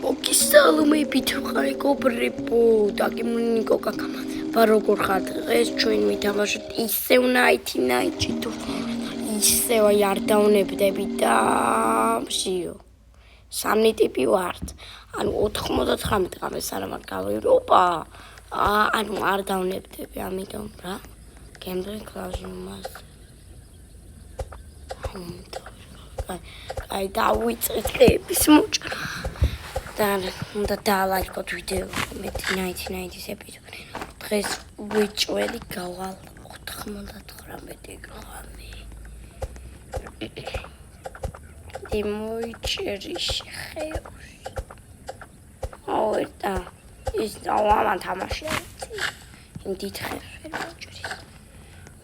მოგისალმებით ყრიგობრებო და გიმნიკო კაკამა როგორ ხართ დღეს ჩვენ ვითამაშოთ ისევ ნაითი თუ ისევ არ დავნებდები და მშიო სამი ტიპი ვართ ანუ 99 ღამე სანამ გავირობა ანუ არ დავნებდები ამიტომ რა გემბლინგ კლაუზიუმას აი დავიწყეთ ყების მოჭრა და უნდა დალაიქოთ ვიდეო მე 99-ის ეპიზოდი დღეს ვიჭველი გავალ 99 ღამე დიმოიჭერი შეხეუში და ის დავამან თამაშია იმ დიდხეს ვერ მოჭრის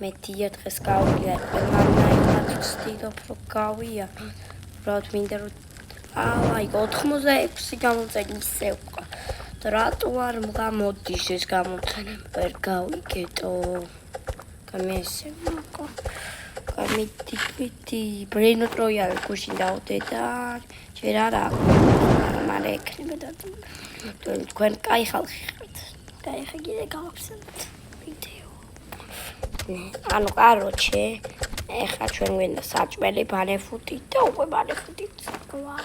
მე დია დღეს გავია ყველანაირად ვცდილობ რომ გავია უბრალოდ მინდა რომ აი 86 გამოწელი ისევ და რატო არ გამოდის ეს გამოწელი ვერ გავიგეტო გამესე მოკო გამიტიკვითი ბრეინო ტროიალ გუშინ დავდე და ჯერ არა მალე ექნება და თქვენ კაი ხალხი ხართ კაი ხიგიდე გავახსენოთ ვიდეო ანუ კაროჩე ეხლა ჩვენ გვინდა საჭმელი ბანეფუტი და უკვე ბანეფუტი ვვა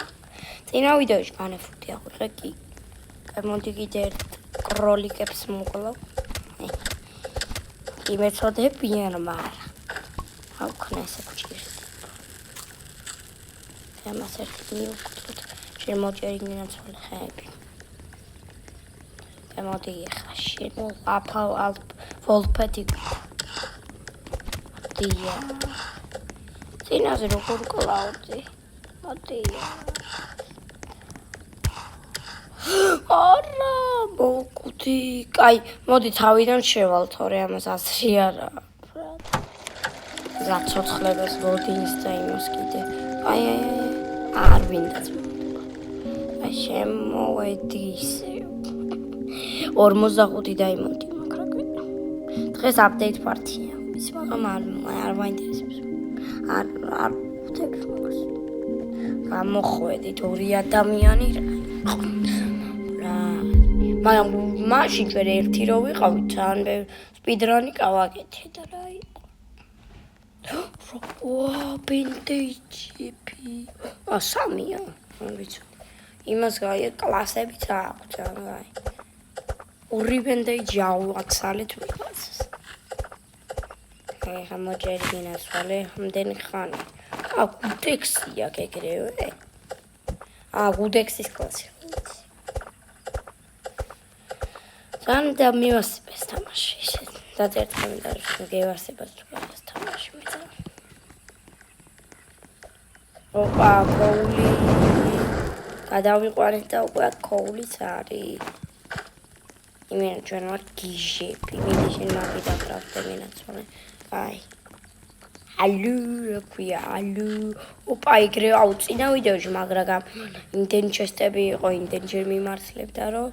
წინა ვიდეოში ბანეფუტი აღვიღე კი მოდი კიდე ერთ კროლიკებს მოკლა იმეცოდებიან მაგრამ აუქნა ესე გჭირს ამას ერთი მივკვდით შემოჭერინგენა ცოლ ხები და მოდი ეხლა შემო აფალ ვოლფეტი დია წინაზე როგორ კლაუდი მოდია არა მოკუდი კაი მოდი თავიდან შევალ თორე ამას ასრი არა გაცოცხლებას ლოდინის და იმას კიდე აი არ ვინდაც აი შემოვედი ისე 45 დაიმონდი მაგრამ დღეს აპდეიტ პარტია ის მაგრამ არ მაინტერესებს არ ვთქვი მაგას გამოხვედით ორი ადამიანი რა მაგრამ მაშინ ჩვენ ერთი რო ვიყავით ძალიან სპიდრანი გავაკეთე და რა ვა ბინდეიჯები სამია ვიცი იმას გაია კლასებიც აქვს აი ორი ბინდეიჯი ავაცალეთ ვიღაც ეხა მოჭერინა სვალე ამდენი ხანი გუდექსია ეგრევე გუდექსის კლასი და მივასწრეს თამაში დაწერთ კომენტარებში გევასებას თუ ეს თამაში მეცა ოპა კოული გადავიყვანეთ და უკვე კოულიც არის იმენ ჩვენ ვარ გიჟები მინიშენ მაგი დაკრავდა მინაცვალე აი ალუ როქვია ალუ ოპა ეგრე აუწინა ვიდეოში მაგრამ იმდენი ჩესტები იყო იმდენი ჯერ მიმართლებდა რომ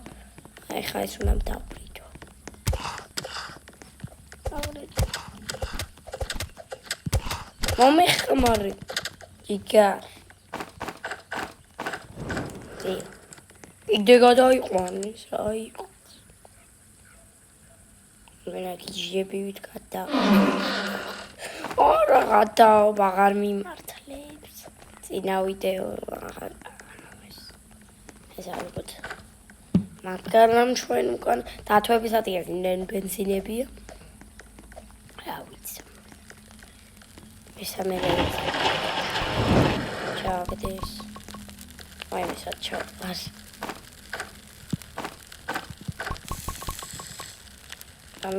აი ხა ეს უნდა დავბრიდო მომეხმარი იგა იდე გადაიყვანის რა იყო ვერა გიჟები ვიტკადა არა გადაო აღარ მიმართლებს წინა ვიდეო ეს ალბათ მაგრამ ჩვენ უკან დათვების ადგილას იმდენი ბენზინებია რა ვიცი მესამე ჩავაგდეს აი მესაც ჩავაგდეს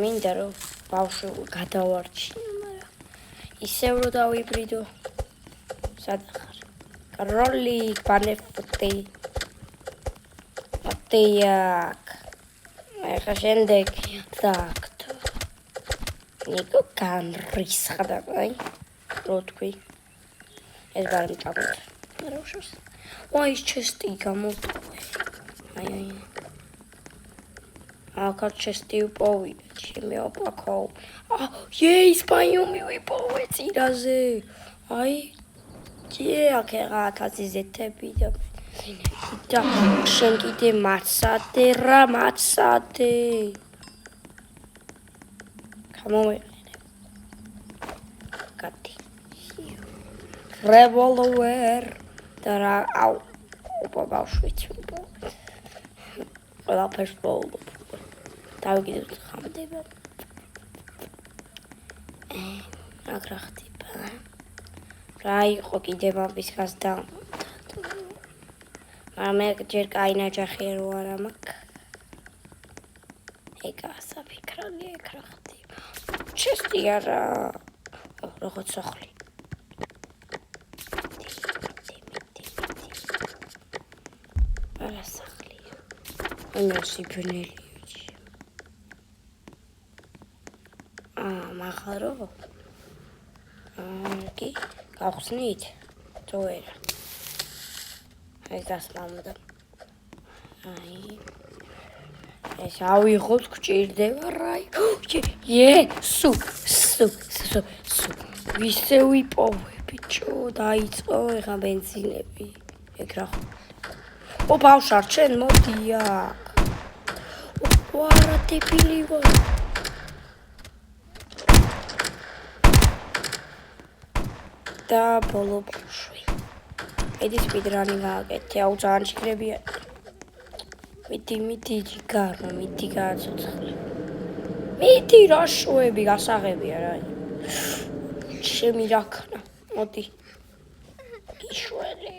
მინდა რომ ბავშვი გადავარჩინო მაგრამ ისევ რომ დავიბრიდო სადახარ კროლი ბანეფუტი ატიაკ ეხა შემდეგ დაქტო ნიკო განრისხდა აი რო თქვი ეს ბარი წამოთ რა უშავს აი ჩესტი გამოვტყვე აი აკა ჩესტი უპოვიდა შემეოპაკო ის პაიუმი ვიპოვე წირაზე აი ჯე აკერა კაცი ზეთები და და შენ კიდე მაცადე რა მაცადე გამომიყენე კატი revolver და რა აუ ოპა ბავშვიც ყველაფერს ბოლო დავიგიდოთ ხამდება რა ხდება რა იყო კიდე მამის გასდა მაგრამ ჯერ კაი ნაჯახი რო არა მაქვს ეგა საფიქრალი ეგ რა ხდება ჩესტი არა როგორც სახლი არა სახლია უნერსი ბნელი მაღარო კი გავხსნით თუ არა ეს დასმამდა აი ეს ავიღოთ გჭირდება რაი სუ ვისე ვიპოვე ბიჭო დაიწყო ეხა ბენზინები ეგ რა ო ბავშვარ ჩენ მოდი აქ ვარა ტიპილი ვარ და ბოლო ბავშვი ედის სპიდრანი გააკეთე აუ ძალიან შიგრებია მიდი ჯიგარო მიდი გააცოცხლე მიდი რა შოები გასაღებია რა ჩემი რაქნა მოდი იშველი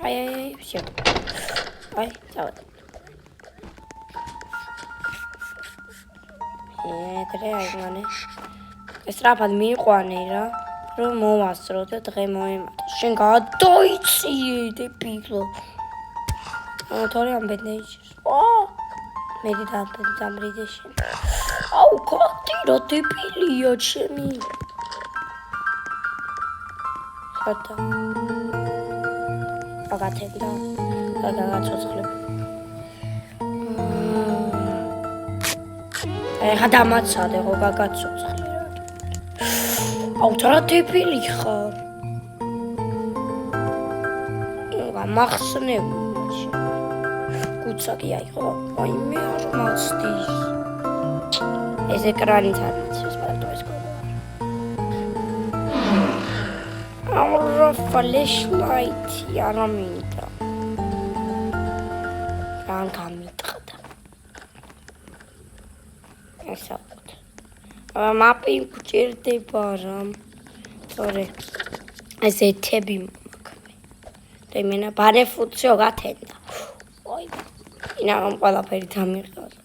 აი всё აი წავედი ეგრე აიგმანე ეს რაფად მიიყვანე რა რომ მოვასწრო და დღე მოემატო შენ გადაიციე დებილო თორე ამბედნეიჭირს მე დამრიდე შენ აუ კოტი რა დებილია ჩემი ხატა აგათენდა გადაგაცოცხლებ ეხა დამაცადე ხო გაგაცოცხლე აუ რა დებილი ხარ გამახსნებ გუცაკი აიღო აი მე არ მაცდის ეს ეკრანით არ მაცდის პარტო ეს აუ რა ფლეშლაითი არ მინდა რან გამიტყდა ესა მაპი გჭირდება რა თორე ეს ეთები და იმენა ბარეფუციო გათენდა ой ინა რომ ყველაფერი დამიყავს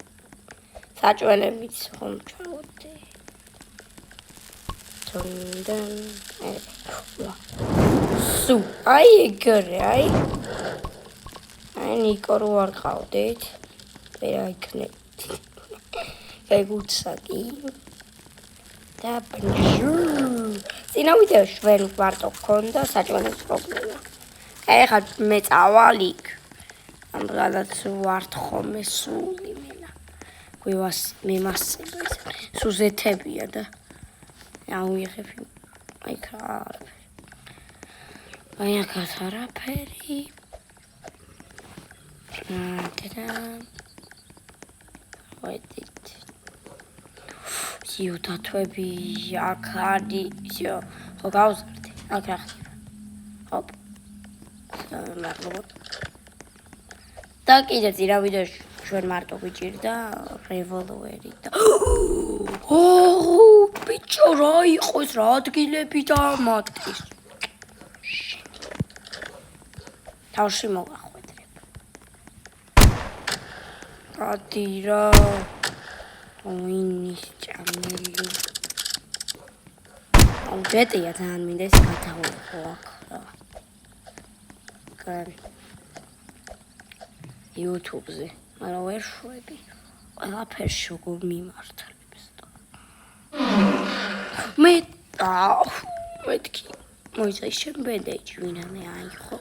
საჭველებიც ხომ ჩავდე თუნდან სუ აი ეგრე აი ნიკო რო არ ყავდეთ ვერა იქნებით ეგუცაკი და ბნჟუ წინავიდე შველი მარტო გქონდა საჭველებს პრობლემა ეხლა მე წავალიქ ამ რაღაც ვართ ხოლმე სული მენა გვივას მემასება ეს სუზეთებია და აუიღებ აი კარაფერი აი აქაც არაფერი ვედით სიუთათვები აქ არის всё ხო გავზარდე აქ რა ხდება ჰოპ და კიდე ძირა ვიდეოში ჩვენ მარტო გვიჭირდა revolver-ი და ბიჭო რა იყო ეს რა ადგილები დამატეს თავში მოვახვედრებ გადი რა ოინის ჭამელი აუ ჯეტია ძალიან მინდა ეს გადავიღო აქ რა YouTube-ზე, მაგრამ ვერ შვები. ყველაფერს როგორ მიმართლებს და. მეთქი. მოიცა შენ ბენდეჯი ვინამე აიღო.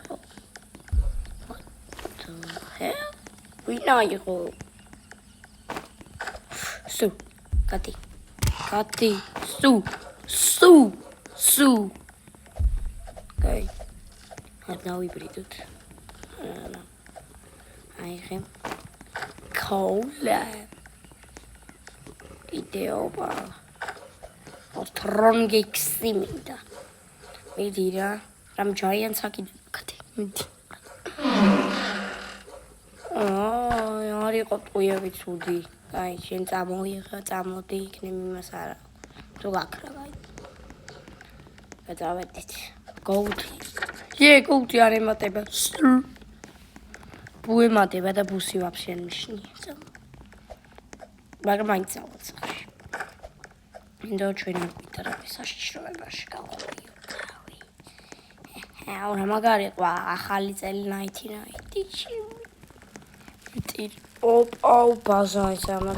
ვინ აიღო? სუ, კატი. სუ. კაი. არ დავიბრიდოთ. აიღე კოლა იდეობა სტრონგექსი მინდა მიდი რა რამ ჯაიანს აკიდე მიდი არიყო ტყუები ცუდი აი შენ წამოდი იქნებ იმას არა თუ გაქრა აი გადავედით გოუთი არ ემატება ბუ ემატება და ბუსი ვაფშე არ მიშნია მაგრამ მაინც ავაცხი მინდა ჩვენ ვიტარებს საშიშროებაში გავხდიო რა მაგარი ყვა ახალი წელი ნაითი აუ ბაზა ის ამათ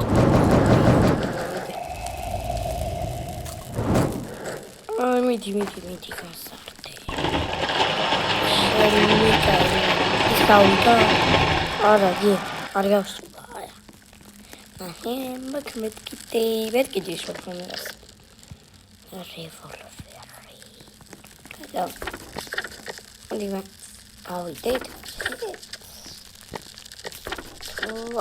აი მიდი გასართე ის გაუნდა არა გი არ გავსულა აი მეთქი შეხომერას რევოლვერი და დიმა გავიდეთ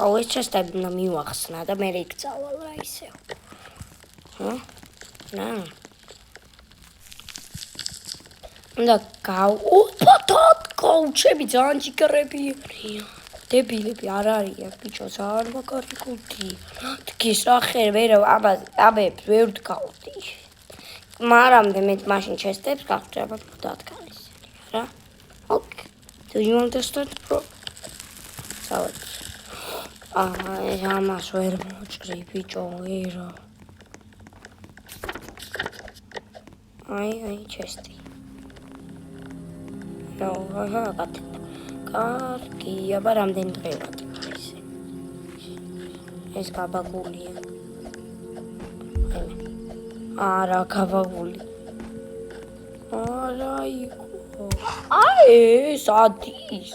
აუ ეს ჩესტები მივახსნა და მე იქცავალ რა ისევ რა და კოუჩები ძალიან ჭიკრებია დებილები არ არიან ბიჭო ძალიან მაგარი კუდი დგის რა ხერ ვერ აბებს ვერ ვდგავდი მარამდე მე მაშინ ჩესტებს გაგჭება დათქანის რა ოკ do you want to start bro საუთ ამას ვერ მოჭრი ბიჭო ვერო აი ჩესტი კარგი, აბა რამდენი დღე ვარ ისე. ეს გაბაგულია. არა, გაბაგული. არა იყო. აი, ეს ადის.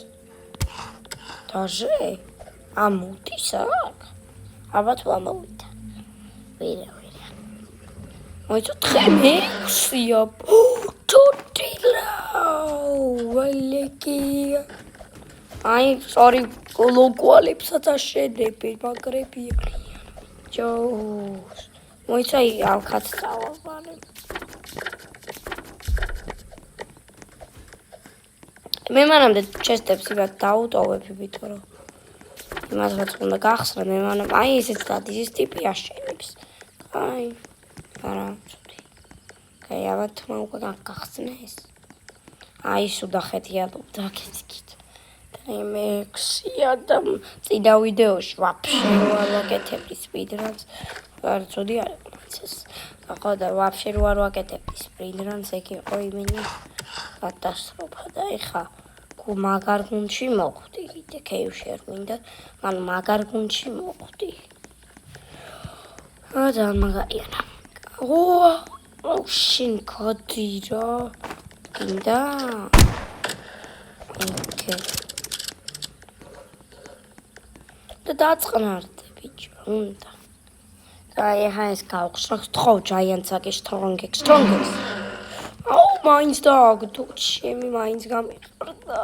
დაჟე? ამოდის აქ? აბა თუ ამოვიდა. ვერა. მოიწო დღე მეექვსია. ვალეკია აი სორი ლოკვალებსაც აშენები მაგრები ჯოს მოიცა ალქაც წავალ მე მანამდე ჩესტებს იმათ დაუტოვებ ვიტყვი იმას რაც უნდა გახსნა მე მანამ აი ესეც დადის ეს ტიპი აშენებს აი არა ცუდი კაი აბა თმა უკვე გახსნეს აი სუდახეთია დაგეცით და მე ქსია და წინა ვიდეოში ვაფშე არ ვაკეთებდი სპიდრანს არ ცუდი არ ეს ახლა და ვაფშე არ ვაკეთებდი სპიდრანს ეგ იყო იმენი კატასტროფა და ეხა მაგარ გუნდში მოხვდი კიდე ქეივში არ მინდა მან მაგარ გუნდში მოხვდი და მაგარია ო შენ კოდი რა გინდა ოკეი და დაწყნარდე ბიჭო უნდა და ეხა ეს გავხსნა თხოვ ჯაიანცაკი სტრონგექს აუ მაინც დაგდო ჩემი მაინც გამიყრდა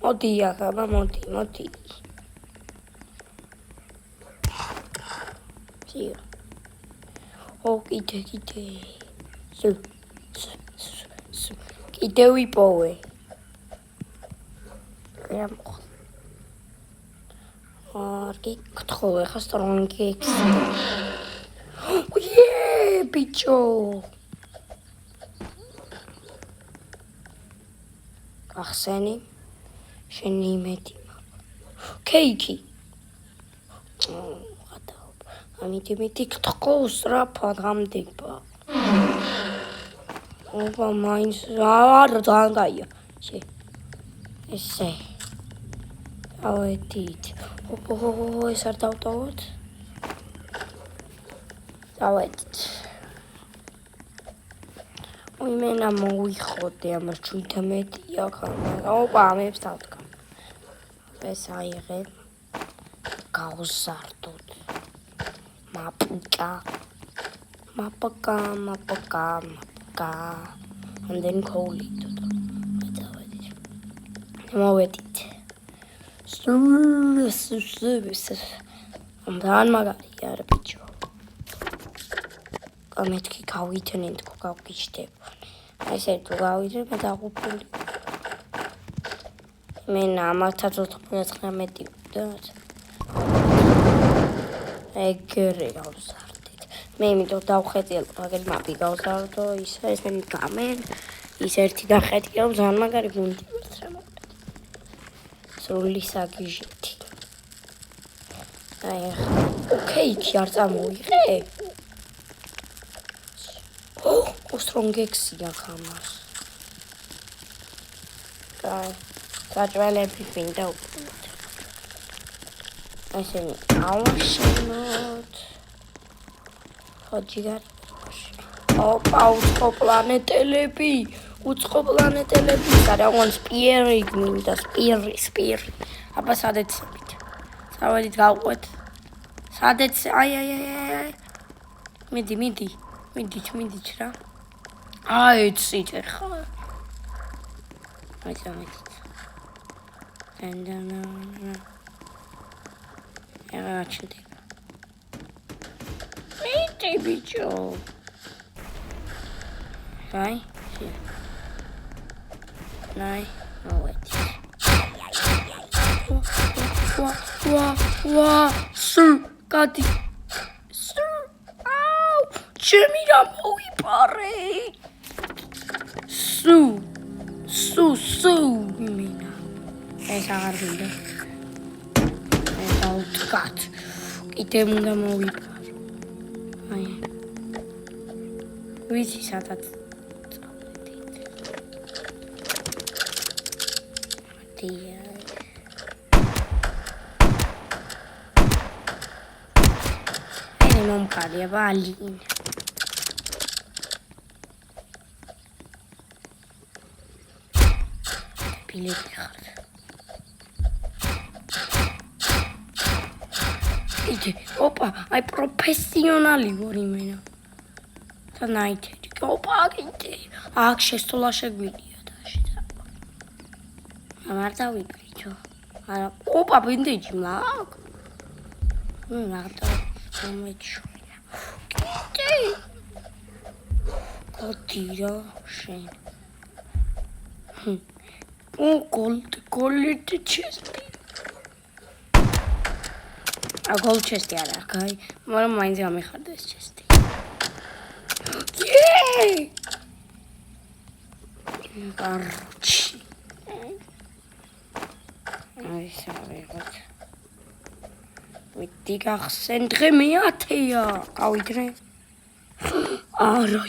მოდი ახლა მოდი სიო ო კიდე კიდე ვიპოვე რა მოხდა არგი გთხოვე ხა სტრონგექს ბიჭო ახსენი შენი იმედი კეიკი ამიტი გთხოვს რა ფაგამდება ოპა მაინც არა ძალიან გაია ესე ავედით ეს არ დავტოვოთ დავედით იმენა მოიხოდე ამას ჩვითამეტია ოპა ამებს დავდგა ეს აიღე გავზარდოთ მაპაკა ამდენ ქოვლით და მოვედით Ამდან მაგარია რა ბიჭო. მეთქი გავიტნენ თქო გავგიჩდება. აი ესე თუ გავიტენ მე დაღუპული. მე ამათაც 99 ვდათ. ეგრე გავზარდით. მე იმიტომ დავხედიალ მაგარი მაპი გავზარდო ისე ესენი გამენ ის ერთი დახედია ძალიან მაგარი გუნდი ვართ რა მოკლედ. სრული საგიჟეთი. აი ოკეი კი არ წამოიღე. Strongexia kamas. Გაჭვალები მინდა უყუროთ. ესენი ავაშენოთ. ხოჯიგარ. ოპა უცხო პლანეტელები. სარაგონ სპიერი მინდა სპირი. აბა სადეცებით. სავედით გავყვეთ. სადეც აი. მიდით რა. აიცით ახლა. აიცით. დანანა. აჩდი. მიდი ბიჭო. აი. ნაი. მოვედი. ვა. სუ გადი. ჩემი რა მოვიპარე. სუ მინა. ეს აღარ გინდა. ეს აუტკატ. კიდე უნდა მოვიპარო. აი. ვიცი სადაც წავედით. დია. ეს მომკარია ბალინ. Opa, ai professionali vor imena. Tanaite. Opa, gite. Აქ შეცდოლა შეგვიძლია დაში. ამარ დავიბრიჩო. არა, opa, ბინდიჯი მაგ. მარტო მომეჩვია. გიტე. კოტირა შენ. Gold chest. Gold chest არა, კაი. მაგრამ მაინც გამიხარდა ეს chest. Yay! Короче. აი სავიღოთ. მითი გახსენ დღე მეათეა. გავიდრე. არა,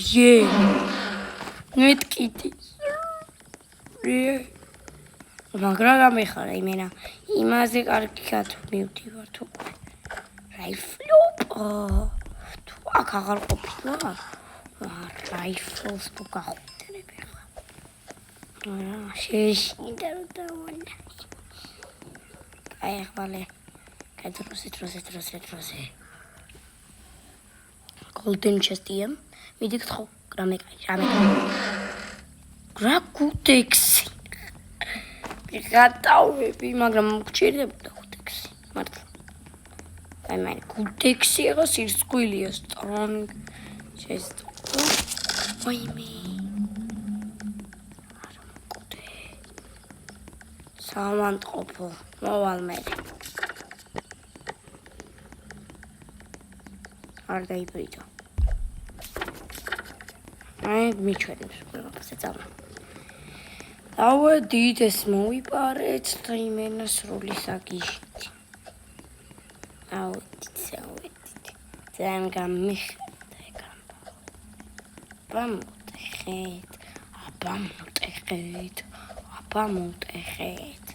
მეთქითი. მაგრამ გამეხარა იმენა იმაზე კარგად მივდივარ თუ რაიფლოპ თუ აქ აღარ ყოფილა რაიფლს თუ გახვდები ხა არა შეშინდა რომ დავანა აი ახლა კადროსე golden chest-ია მიდიქ ხო რამე გრაკუტექსი გატავები, მაგრამ მგჭირდებოდა გუტექსი. მართლა. აი მე გუტექსი აღა სირცხვილია strong chest. ვაიმე. არა მოგდე. სამანტყოფო. მოვალ მე. არ დაიბრიჯო. აი მიჩვენებს ყველაფერს ეცამა. ავედით ეს მოვიპარეთ და იმენა სრული საგიჟეთი. ავედით. ძალიან გამიხარდა ეგრამ. აბა მოტეხეთ.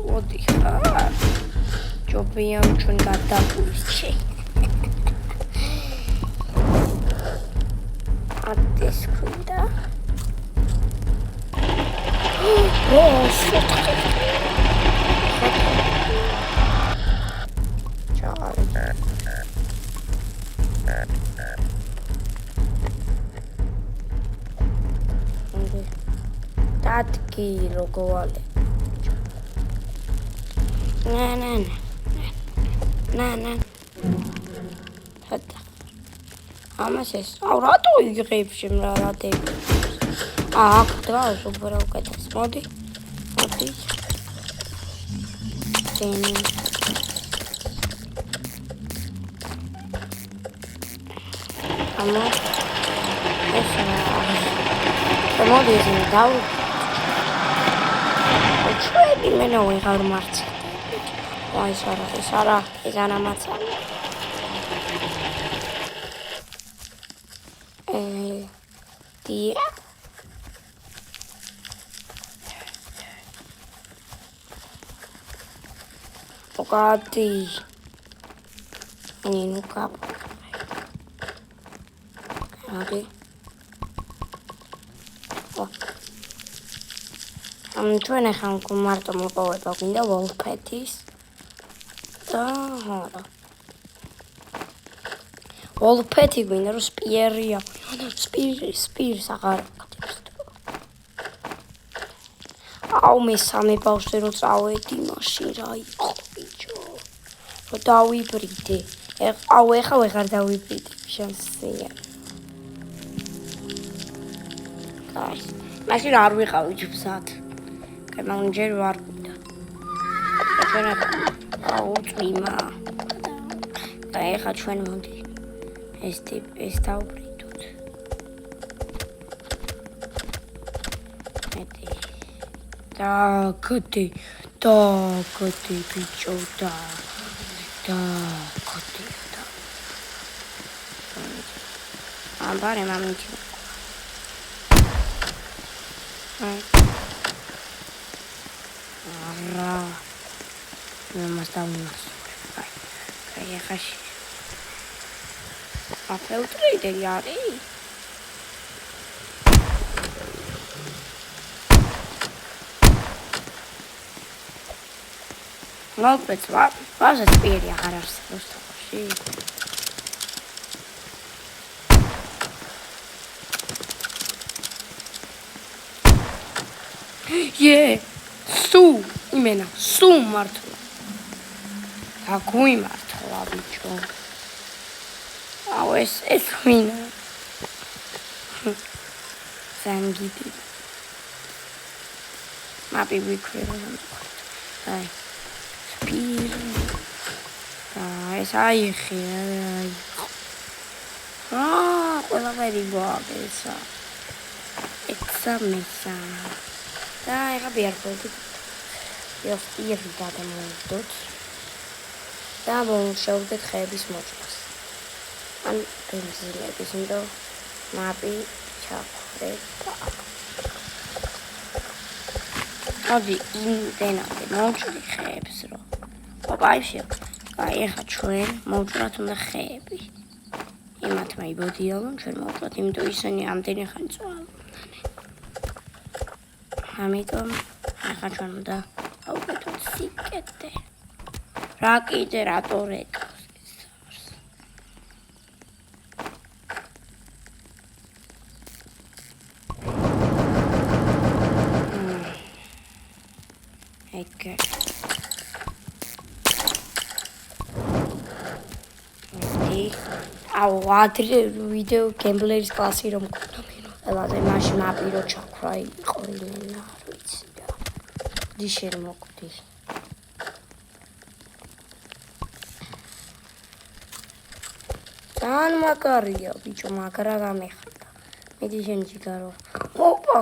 მოდი ხარ. ჯობია ჩვენ გადაგვისჩი. This window. Oh, shit. ადგილ როგორ ნანა ამას ეს რატო იღებს შემრა რადები აქ დრავს უბრალოდ უკეთეს მოდი დენი ამა ეს მოდი ეს დაუ ჩვენი მენა ვიღარ მარცხ აი ეს არა ეს ანამაცალი დია ოკადი ნუ კაპ ადი ჩვენ ახლა მარტო მოპოვება გვინდა ვოლფეთის და ჰარა ვოლფეთი გვინდა რომ სპიერია სპირს აღარ გქონდეს აუ მე სამი ბავშვი რო წავედი მაშინ რა იყო ბიჭო რომ დავიბრიდე აუ ეხა ვეღარ დავიბრიდე შანსია კაი მაშინ არ ვიყავი ჯგუფსად მაგრამ ჯერ ვარ გვინდა ჩვენ აუ წვიმა და ეხა ჩვენ მოდი ეს დავბრიდოთ დაგდი ბიჭო დაგდი ამბარე მამიჩი არა მას დავუნას აი ახაში აფელტრეიდერი არის მოგწევ ვაზა სპიერი აღარ არსებობს თოში სუ იმენა სუ მართლა აგვიმართლა ბიჭო აუ ეს მინა ზანგიდი მაპი ვიქრება აი ეს აიხი ყველაფერი გვაგეცა ეცამესა და ეხა ბიარბოდი იერი გადამოვიდოთ და მოვშევდეთ ხეების მოჭრას ან ბენზინების ინდო მაპი ჩახრება მოდი იმდენამდე მოვჭრი ხეებს რომ ოპაიში აი ეხა ჩვენ მოვჭრათ უნდა ხეები იმათ მაიბოდიალონ ჩვენ მოვჭრათ იმიტომ ისინი ამდენი ხანი წვალობდნენ ამიტომ ეხა ჩვენ უნდა ავუკეთოთ სიკეთე რა კიდე რატო რეკავს ეგ აუ ადრე ვიდეო გემბლერის კლასი რომ გქონდა ყველაზე მაშინ აპირო ჩაქრა იყო იმენა არ ვიცი და დიშერ მოკვდი ძალიან მაგარია ბიჭო მაგრა გამეხდა მიდი შენ ჯიგარო ოპა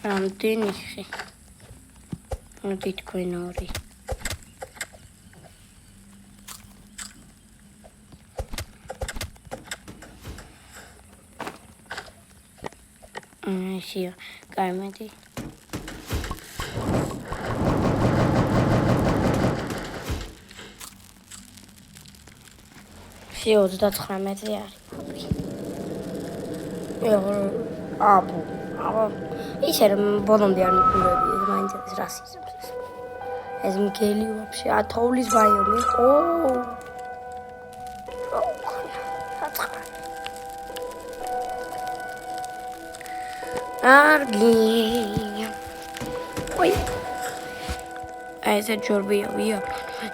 რამდენი ხე მოდი თქვენ ორი Here, garmenti. Here, 39 არის. აბა. ისე რომ ბოლომდე არ მიყურები, მაინც ეს რასიზმს. ეს მგელი ვაფშე ათოვლის ბაიომი. კარგი. ой. ესე ჯორბიავია.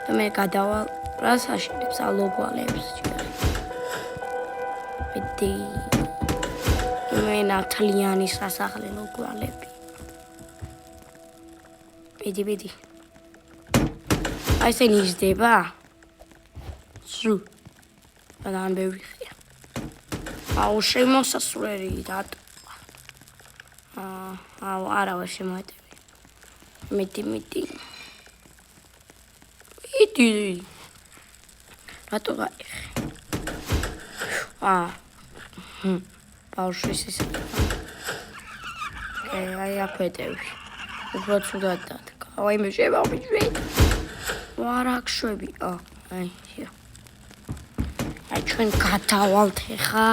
და მე გადავალ რას აშენებს ალოგვალებს ჯერ. მეტი. მე ნათლიანი სასახლე ლოგვალები. ბიდი. აი ესე ნიშდება? სუ. და ბევრი ხია. აუ შემოსასვლელი რატო? აუ არა ვარ შემოეტები. მეტი. იდი. რატო გაიხე? ბავშვის ის. აი აფეთები. უფრო ცუდად დადგა. აი მე შემოვიშვი. ვარაქშვები. აი. აი ჩვენ გადავალთ ხა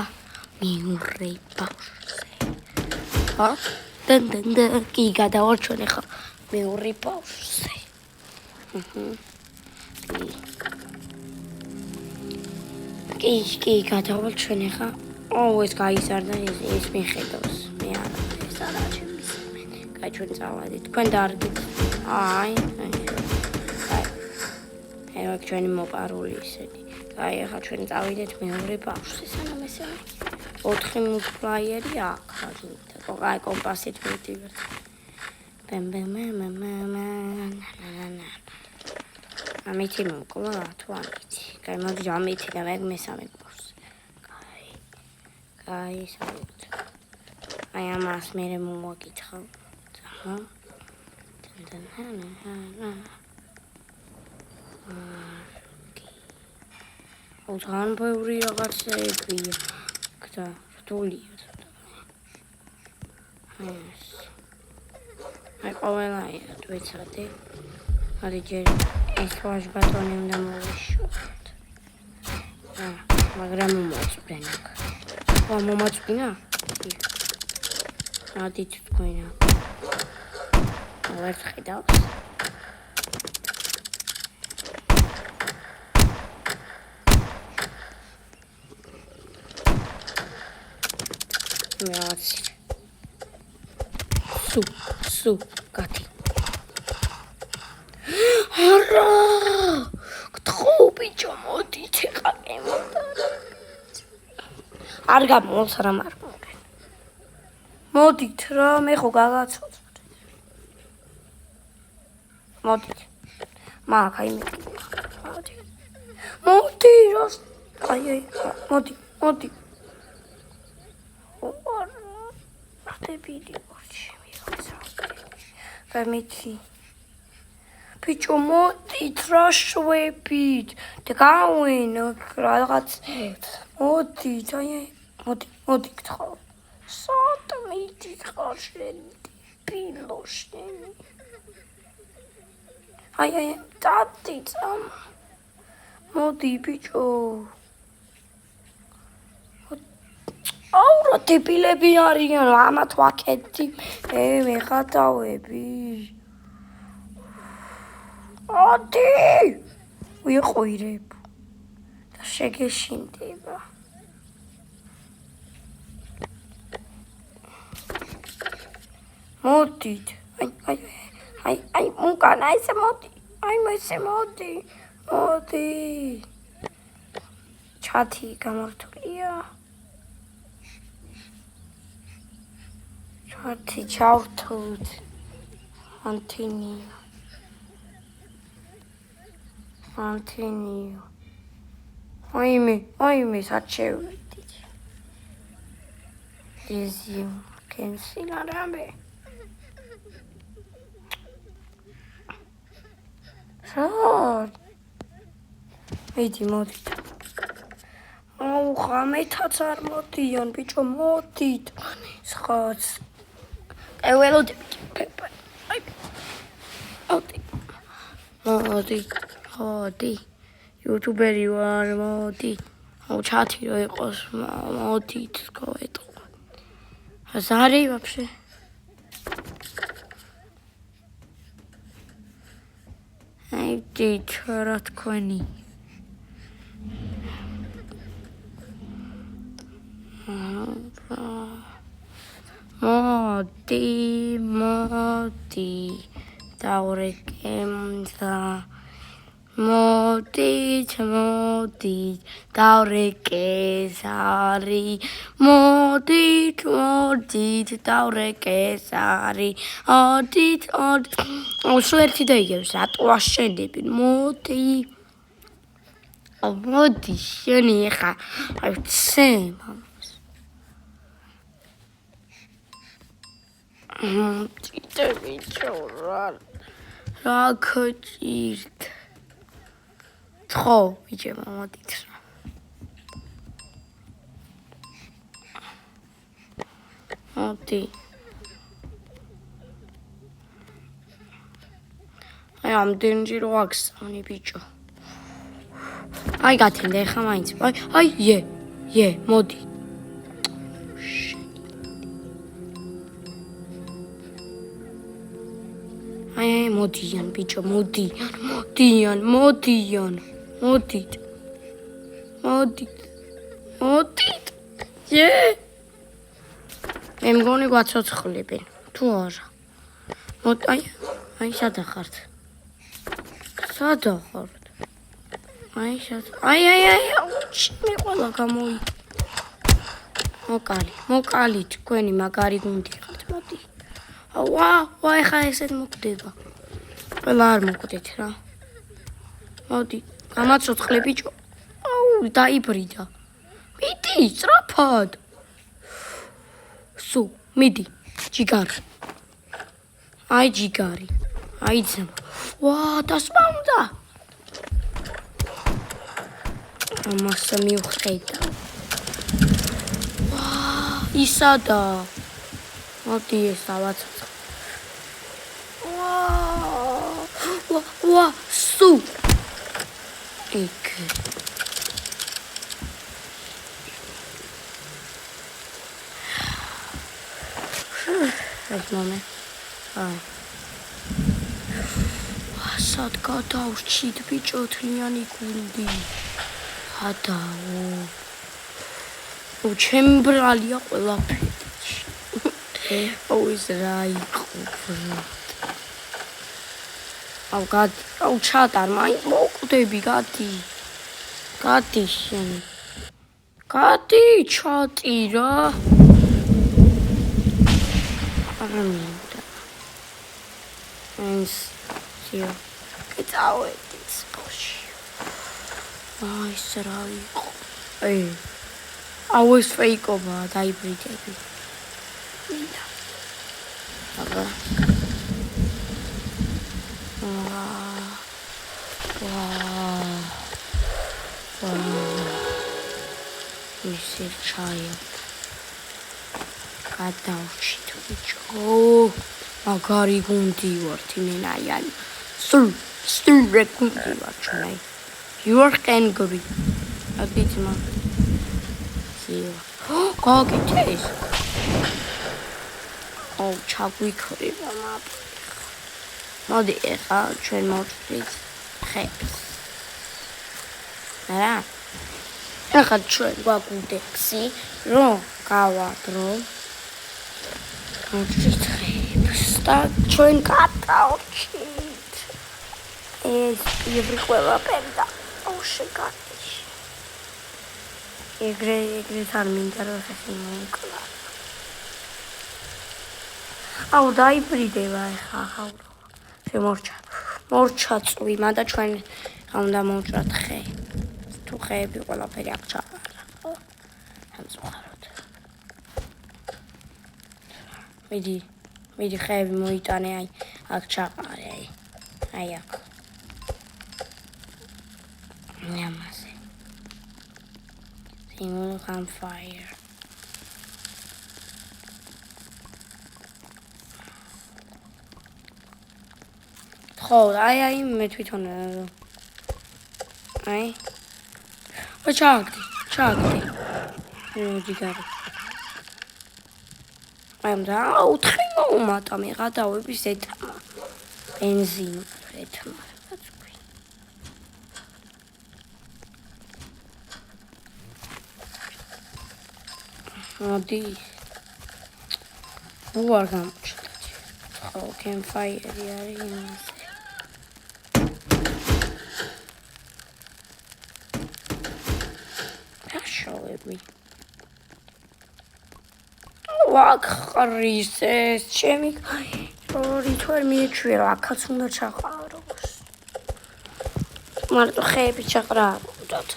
მეორე ბავშვზე. და კი გადავალ ჩვენ ხა მეორე ბავშვზე. კი გადავალ ჩვენ ხა. ეს გაიზარდა ის მიხედავს. მე არა ეს არა ჩემს. კაი ჩვენ წავედით. თქვენ დარგით. აი ჩვენი მოპარული ისეთი. აი ახლა ჩვენ წავიდეთ მეორე ბავშვზე სანამ ესე 4 მულტიპლაიერი აქვს. აი კომპასით მივდივართ. ამითი მოკლა თუ ამითი. კაი მოდი ამითი და მე მესამე ბავშვზე. კაი სამეთ. აი ამას მე მომოგითხავ. თან ბევრი რაღაცებია. და რთულია. აი ყველაია თვეცადე. არის ჯერ ეს ვაჟ ბატონი უნდა მოვიშოთ. მაგრამ მომაწვენა. მომაწვენა? რადით თქვენა? ვერ ხედავს. სუ კათი არა გთხო ბიჭო მოდით ხა არ გამოს რა მარკობ მოდით რა მე ხო გაგაცოცხლე მოდით მაგ აი მოდი როს აი მოდი ბიდი გამიცი ბიჭო მოდით რა შვებით და გავინო რაღაც მოდით აი მოდი გთხოვ სატმითი ხარშენი პილოშენი აი ტატი წამ მოდი ბიჭო აუ ტიპილები არიან ამათ ვაკეთდი ვეღადავები ადი ვიყურებ და შეგეშინდება მოდით აი უკან ესე მოდი აი ესე მოდი ჩათი გამართულია ჩათი ჩავთვლით ანთინიო აიმე საჩევით ეზიო კენსილარამე მიდი მოდით აუ ხამეთაც არ მოდიან ბიჭო მოდით სხოც მოდი იუთუბერი ვარ მოდი აუ ჩათი რო იყოს მოდით გავეტყვა ზარი вообще აი რა თქვენი მოდი დავრეკემდა მოდით დავრეკეზარი მოდით დავრეკეზარი მოდით სულ ერთი და იგივე რატო აშენები მოდი შენი ხა აი ცე მამას ბიჭო რა გჭირთ ხო ბიჭო მოდით მოდი აი ამდენჯერ ვაგზავნი ბიჭო აი გათენდა ხა მაინც აი მოდი აი მოდიან ბიჭო მოდით მე მგონი გვაცოცხლებენ თუ არა აი სადახართ აი მე ყველა გამოი მოკალით თქვენი მაგარი გუნდიხართ მოდი ვა ეხა ესეთ მოკვდება ყველა არ მოკვდეთ რა მოდი გამაცოცხლე ბიჭო დაიბრიდა მიდი სწრაფად სუ მიდი ჯიგარი აი ძმა ვა დასმაუნდა ამასა მივხედა ვა ისადა მოდი ეს დავაცოცხლე ვა სუ იქ ეს მომენტ სად გადავრჩით ბიჭო თლიანი გუნდი ადაო ჩემი ბრალია ყველაფერი ის რა იყო გადი ჩატარ მაინც მოკვდები გადი შენ გადი ჩატირა ამინდა ეს სიო კეთავედიც ბოში ეს რა იყო ეს ფეიკობა დაიბრიდები აბა ისე ჩაია გადავრჩით ბიჭო მაგარი გუნდი ვართ იმენაიანი სულ გუნდი ვართ ჩვენი you are angry აბიჯმა სიო გოგიტეს ჩაგვიქრება მოდი ეხა ჩვენ მოვწვით ხებს რა ეხა ჩვენ გვაგვდექსი რომ გავადრო მოვწვით ხებს და ჩვენ გადავრჩით ეს იბრი ყველაფერი და შეგადის ეგრე თან მინდა რომ ხეთი მოკლა დაიბრიდება ეხა მორჩა წვი მანდა ჩვენ უნდა მოვჭრათ ხე თუ ხეები ყველაფერი აქ ჩაყარა ამწუხაროთ მიდი ხეები მოიტანე აი აქ ჩაყარე აი აქ ნამაზე single campfire ხო აი მე თვითონ აი ჩაგდი ჯიგარი აი და უთხრი მოუმატა მე გადავების ეთმა ბენზინი ეთმა მოდი უარ გამოჩნდა. ხო, campfire-ი არის იმაზე. შოვები. ვაკხრის ეს ჩემი ორი თვერ მიეჩვერო, აქაც უნდა ჩაყარო. მარტო ხეები ჩაყრა უნდათ.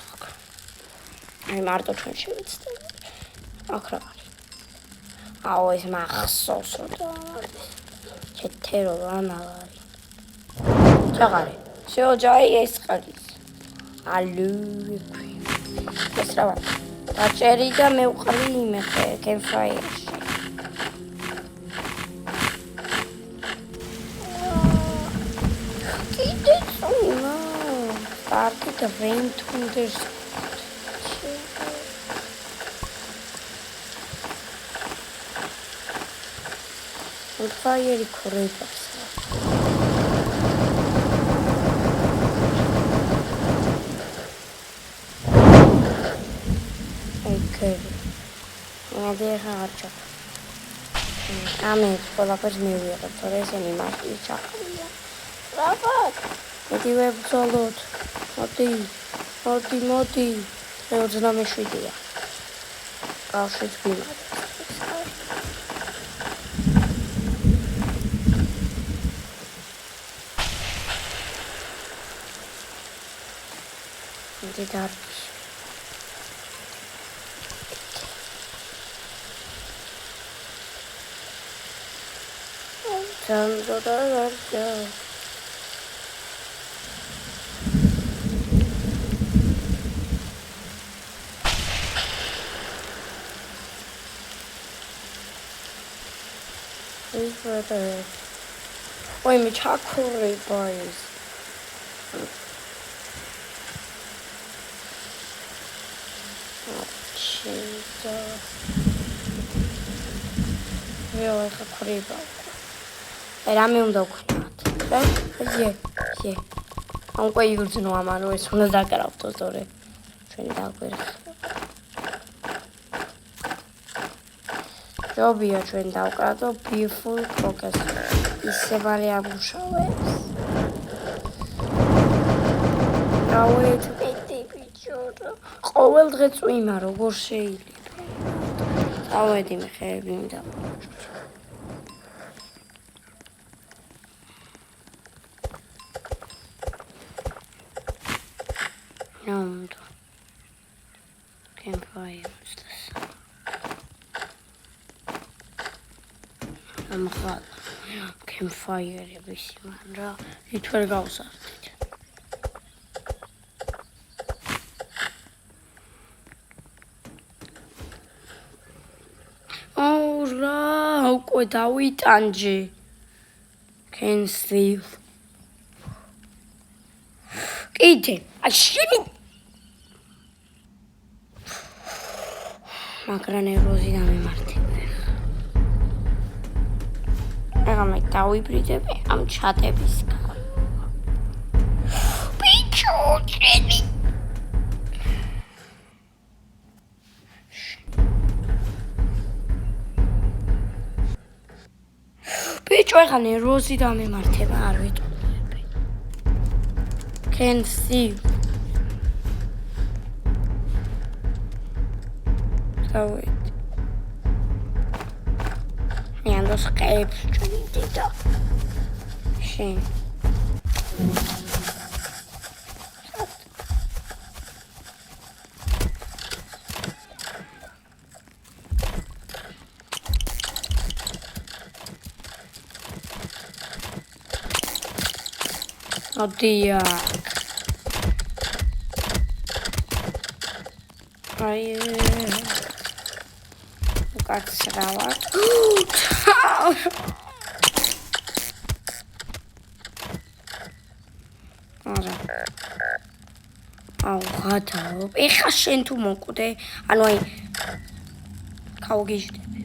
აი მარტო ჩვენ შევიცდები. აქ რა არის? აუ ეს მახსოვსო და ჩეთერო ანალარი. ჩაყარე. всё, ჯაი ეს ყარის. ალუ ეს რა ვარ? დაჭერი და მევყრი იმე campfire-ში. კიდე წუნა. პარტი და ვენთ უნდერს. campfire-ი ქრებას. დეღარჩა. ამეთ ყველაფერს მივიღებ, თორე ესენი მარტივ ჩაყრია. რაბათ? მეტი ვებრძოლოთ. მოდი. 27-ია. კავშირს გიმართ. დარჩა. Ой, ми чакуры, boys. Ой, хакурыба. რამე უნდა ვქნათ? ზე. ამყვე იგრძნო ამანო ეს უნდა დაკრავთო სწორე. ჩვენი დაგვერხ. ჯობია ჩვენ დავკრატო beautiful crocus. ისე მალე ამუშავებს. რავეთ მეტი ბიჭო. ყოველ დღე წვიმა როგორ შეიძლება. დავედი მე ხეები მინდა. campfire ამხალ campfire-ების მან რა ითვერ გავსართით აუ რა უკვე დავიტანჯე can see კიდე აშენი მაგრამ ეროზი დამემართებე. ახლა მე დავიბრიდები ამ ჩატებისგან. ბიჭო, წელი. ბიჭო, ახლა ეროზი დამემართება, არ ვიტყუები. Can see. Wait. Ja, das gelb steht da. Schön. Oh dear. კაცრავა. არა. აუ, ხათაო. ეხა შენ თუ მოკვდე, ანუ აი გავგიჟდები.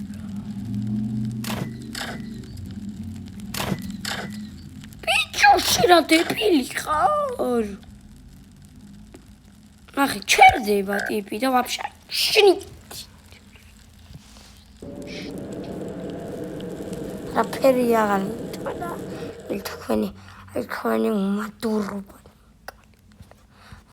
ბიჭო, შენ დებილი ხარ? ნახე, ჩერდება ტიპი და ვაფშე შენი რაფერი აღარ იტყვა და თქვენი უმადურობა